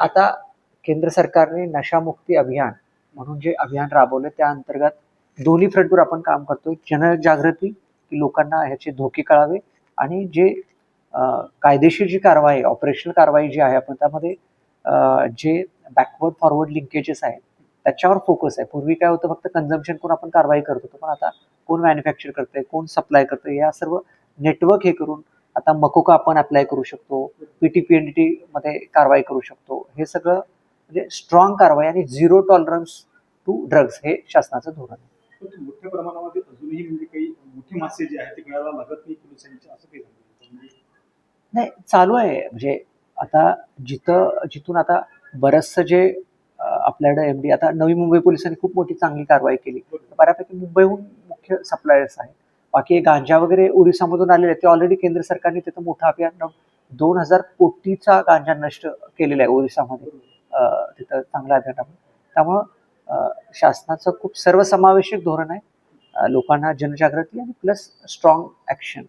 आता केंद्र सरकारने नशामुक्ती अभियान म्हणून जे अभियान राबवलं त्या अंतर्गत दोन्ही फ्रंटवर आपण काम करतोय. जनजागृती की लोकांना ह्याचे धोके कळावे आणि जे कायदेशीर जी कारवाई ऑपरेशनल कारवाई जी आहे आपण त्यामध्ये जे बॅकवर्ड फॉरवर्ड लिंकेजेस आहेत त्याच्यावर फोकस आहे. पूर्वी काय होतं फक्त कन्झम्पशन करून आपण कारवाई करत होतो, पण आता कोण मॅन्युफॅक्चर करतंय, कोण सप्लाय करतंय, या सर्व नेटवर्क हे करून आता मकोका आपण अप्लाय करू शकतो, पीटीपीएनडीटी मध्ये कारवाई करू शकतो. हे सगळं म्हणजे स्ट्रॉंग कारवाई आणि झिरो टॉलरन्स टू ड्रग्स हे शासनाचं धोरण आहे. मोठ्या प्रमाणामध्ये अजूनही म्हणजे काही मोठी मासे जे आहेत ते गळायला लागत नाही पोलिसांच्या, असं काही नाही, चालू आहे. म्हणजे आता जिथून आता बरचसं जे आपल्याकडे एमडी आता नवी मुंबई पोलिसांनी खूप मोठी चांगली कारवाई केली. बऱ्यापैकी मुंबईहून मुख्य सप्लायर्स आहेत. बाकी गांजा वगैरे ओरिसामधून आलेले आहेत ते ऑलरेडी केंद्र सरकारने तिथं मोठं अभियान 2000 कोटीचा गांजा नष्ट केलेला आहे ओरिसामध्ये. तिथं चांगलं अभियान आहे. त्यामुळं शासनाचं खूप सर्वसमावेशक धोरण आहे. लोकांना जनजागृती आणि प्लस स्ट्रॉंग ॲक्शन